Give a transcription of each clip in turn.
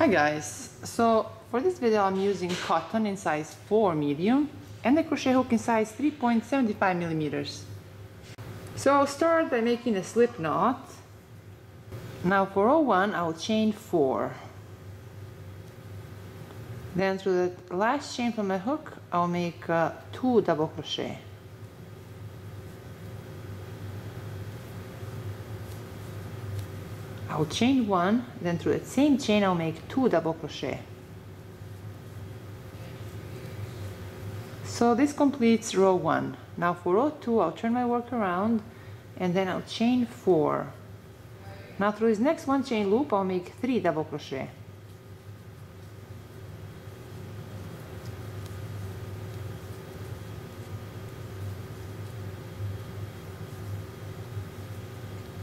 Hi guys, so for this video I'm using cotton in size 4 medium and the crochet hook in size 3.75 millimeters. So I'll start by making a slip knot. Now for row 1 I'll chain 4. Then through the last chain from my hook I'll make 2 double crochet. I'll chain 1, then through the same chain I'll make 2 double crochet. So this completes row 1. Now for row 2 I'll turn my work around and then I'll chain 4. Now through this next one chain loop I'll make 3 double crochet.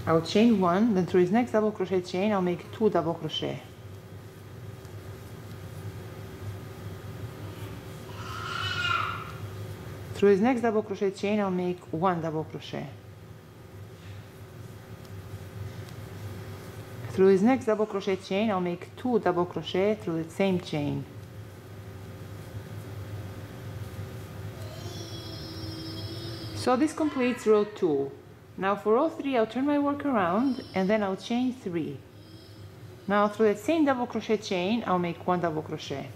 I'll chain 1, then through this next double crochet chain I'll make 2 double crochet. Through this next double crochet chain I'll make 1 double crochet. Through this next double crochet chain I'll make 2 double crochet through the same chain. So this completes row 2. Now for row 3 I'll turn my work around and then I'll chain 3. Now through that same double crochet chain I'll make 1 double crochet.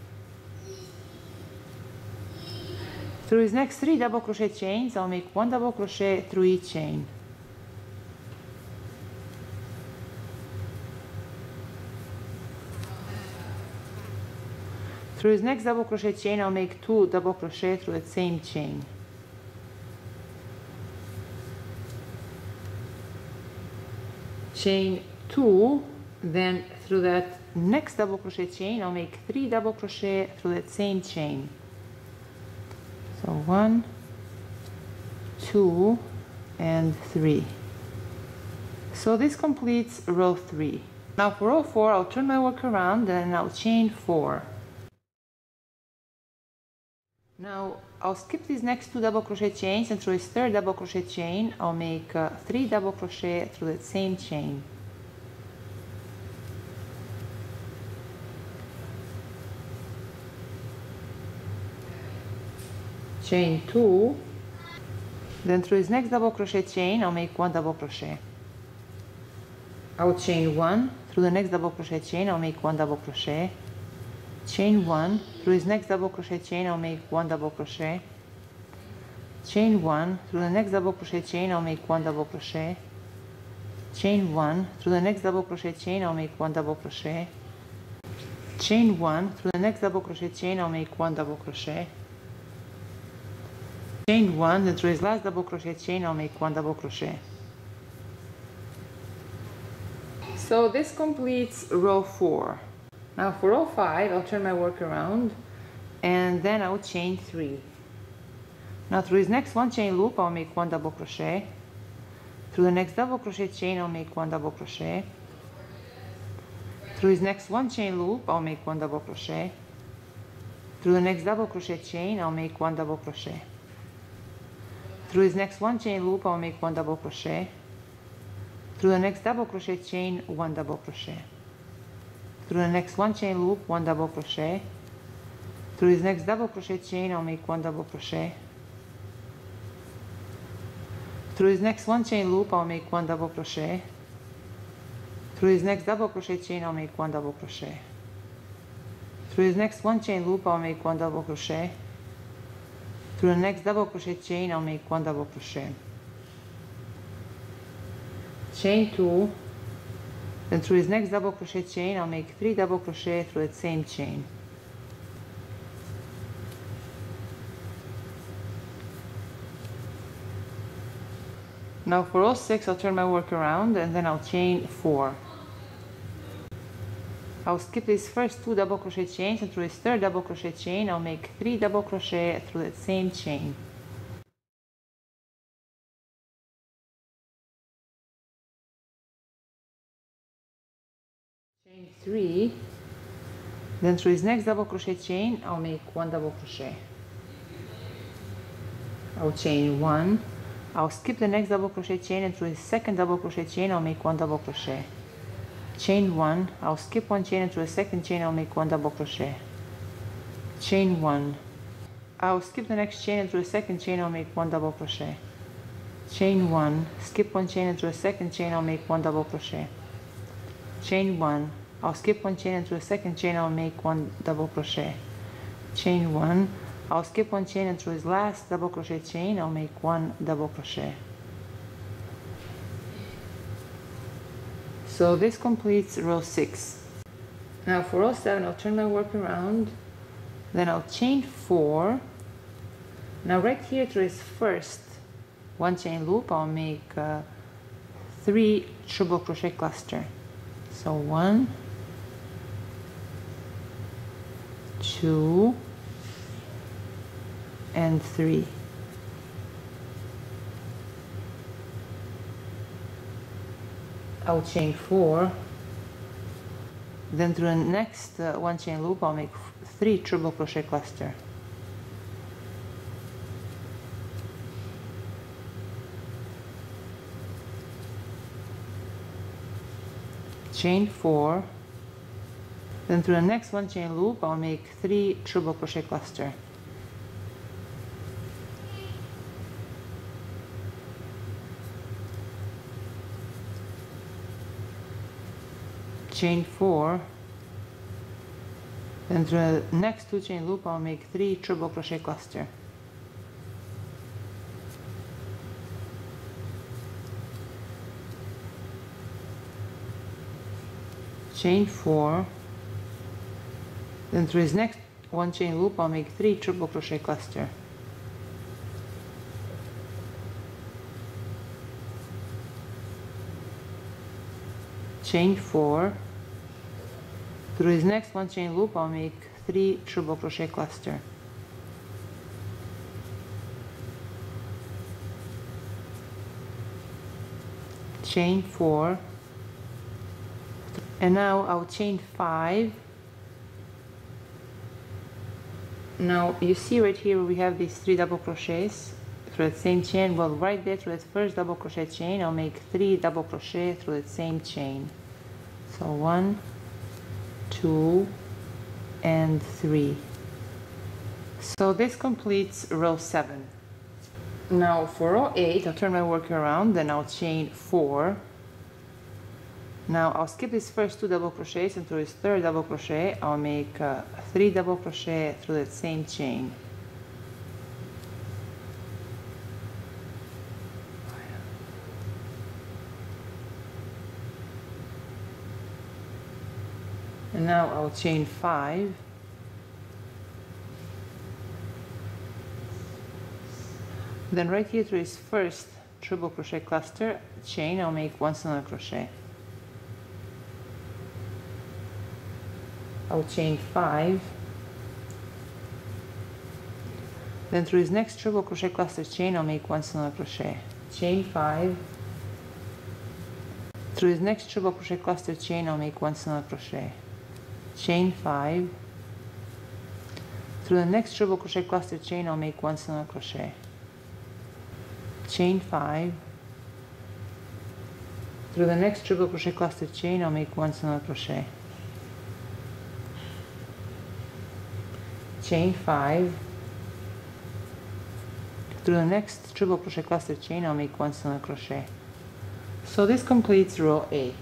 Through these next 3 double crochet chains I'll make 1 double crochet through each chain. Through this next double crochet chain I'll make 2 double crochet through that same chain. Chain 2, then through that next double crochet chain I'll make 3 double crochet through that same chain. So 1, 2 and 3. So this completes row 3. Now for row 4 I'll turn my work around and I'll chain 4. Now I'll skip these next 2 double crochet chains and through this third double crochet chain I'll make 3 double crochet through that same chain. Chain 2, then through this next double crochet chain I'll make 1 double crochet. I'll chain 1, through the next double crochet chain I'll make 1 double crochet. Chain 1, through this next double crochet chain I'll make 1 double crochet. Chain 1, through the next double crochet chain I'll make 1 double crochet. Chain 1, through the next double crochet chain I'll make 1 double crochet. Chain 1, through the next double crochet chain I'll make 1 double crochet. Chain 1, then through this last double crochet chain I'll make 1 double crochet. So this completes row 4. Now for row 5 I'll turn my work around and then I'll chain 3. Now through this next one chain loop I'll make 1 double crochet. Through the next double crochet chain I'll make 1 double crochet. Through this next one chain loop I'll make 1 double crochet. Through the next double crochet chain I'll make 1 double crochet. Through this next one chain loop I'll make 1 double crochet. Through the next double crochet chain 1 double crochet. Through the next one chain loop 1 double crochet. Through this next double crochet chain I'll make 1 double crochet. Through this next one chain loop I'll make 1 double crochet. Through this next double crochet chain I'll make 1 double crochet. Through this next one chain loop I'll make 1 double crochet. Through the next double crochet chain I'll make 1 double crochet. Chain 2, then through this next double crochet chain I'll make 3 double crochet through that same chain. Now for row 6 I'll turn my work around and then I'll chain 4. I'll skip these first 2 double crochet chains and through this third double crochet chain I'll make 3 double crochet through that same chain. Chain 3, then through this next double crochet chain I'll make 1 double crochet. I'll chain 1, I'll skip the next double crochet chain and through the second double crochet chain I'll make 1 double crochet. chain 1, I'll skip one chain into a second chain, I'll make 1 double crochet, chain 1, I'll skip the next chain into a second chain, I'll make 1 double crochet, chain 1, skip one chain into a second chain, I'll make 1 double crochet, chain 1, I'll skip one chain into a second chain, I'll make 1 double crochet, chain 1, I'll skip one chain into his last double crochet chain, I'll make 1 double crochet. So this completes row 6. Now for row 7, I'll turn my work around, then I'll chain 4. Now right here to this first one chain loop, I'll make 3 triple crochet cluster. So 1, 2, and 3. I'll chain 4, then through the next one chain loop I'll make 3 triple crochet cluster. Chain 4, then through the next one chain loop I'll make 3 triple crochet cluster. Chain 4, then through the next 2 chain loop I'll make 3 triple crochet cluster. Chain 4, then through his next one chain loop I'll make 3 triple crochet cluster. Chain 4, through his next one chain loop I'll make 3 triple crochet cluster. Chain 4, and now I'll chain 5. Now you see right here we have these 3 double crochets through the same chain. Well, right there through the first double crochet chain I'll make 3 double crochet through the same chain. So 1, 2, and 3. So this completes row 7. Now for row 8, I'll turn my work around, then I'll chain 4. Now I'll skip his first 2 double crochets, and through his third double crochet I'll make 3 double crochet through that same chain. And now I'll chain 5. Then right here to his first triple crochet cluster chain, I'll make 1 single crochet. I'll chain 5. Then through his next triple crochet cluster chain, I'll make 1 single crochet. Chain 5. Through his next triple crochet cluster chain, I'll make 1 single crochet. Chain 5. Through the next triple crochet cluster chain I'll make 1 single crochet. Chain 5. Through the next triple crochet cluster chain I'll make 1 single crochet. Chain 5. Through the next triple crochet cluster chain I'll make 1 single crochet. So this completes row 8.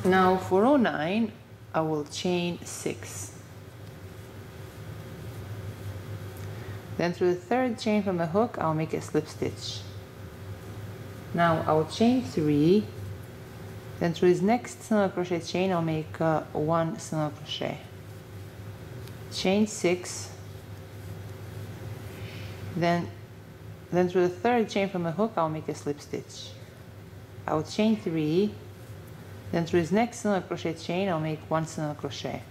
Now for row 9 I will chain 6. Then through the third chain from the hook I'll make a slip stitch. Now I'll chain 3. Then through his next single crochet chain I'll make 1 single crochet. Chain 6. Then through the third chain from the hook I'll make a slip stitch. I'll chain 3. Then through his next single crochet chain I'll make 1 single crochet.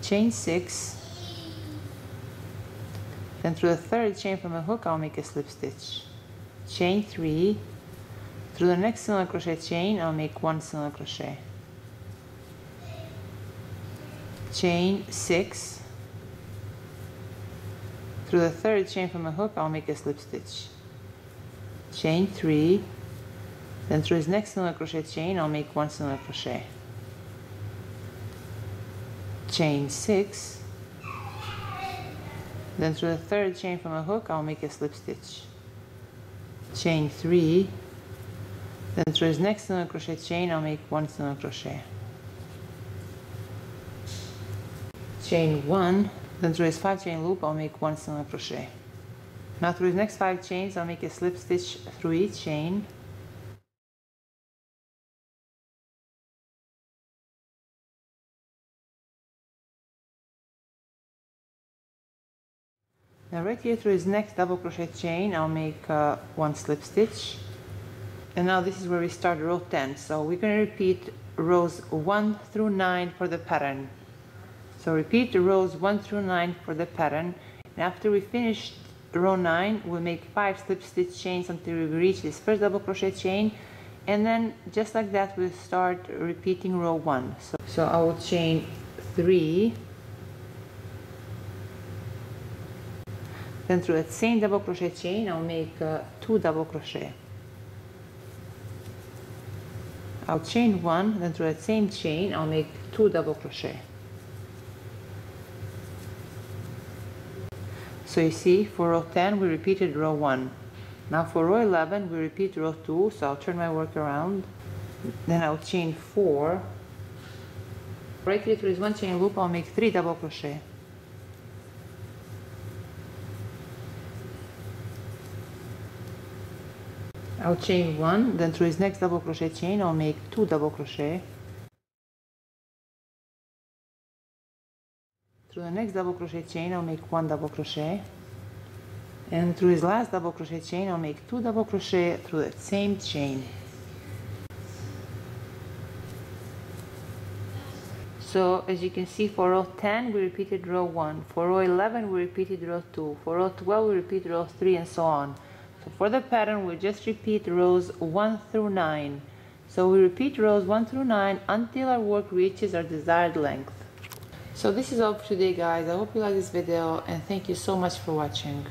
Chain 6. Then through the third chain from the hook I'll make a slip stitch. Chain 3. Through the next single crochet chain I'll make 1 single crochet. Chain 6. Through the third chain from the hook I'll make a slip stitch. Chain 3. Then through this next single crochet chain, I'll make 1 single crochet. Chain 6. Then through the third chain from a hook, I'll make a slip stitch. Chain 3. Then through this next single crochet chain, I'll make 1 single crochet. Chain 1. Then through this 5 chain loop, I'll make 1 single crochet. Now through the next 5 chains, I'll make a slip stitch through each chain. Now right here through this next double crochet chain, I'll make 1 slip stitch. And now this is where we start row 10. So we're going to repeat rows 1 through 9 for the pattern. So repeat rows 1 through 9 for the pattern. And after we finish row 9, we'll make 5 slip stitch chains until we reach this first double crochet chain. And then just like that, we'll start repeating row 1. So I will chain 3. Then through that same double crochet chain, I'll make 2 double crochet. I'll chain 1, then through that same chain, I'll make 2 double crochet. So you see, for row 10, we repeated row 1. Now for row 11, we repeat row 2, so I'll turn my work around. Then I'll chain 4. Right here through this 1 chain loop, I'll make 3 double crochet. I'll chain 1, then through this next double crochet chain, I'll make 2 double crochet. Through the next double crochet chain, I'll make 1 double crochet. And through this last double crochet chain, I'll make 2 double crochet through that same chain. So as you can see, for row 10, we repeated row 1. For row 11, we repeated row 2. For row 12, we repeat row 3, and so on. So for the pattern, we just repeat rows 1 through 9. So we repeat rows 1 through 9 until our work reaches our desired length. So this is all for today, guys. I hope you like this video, and thank you so much for watching.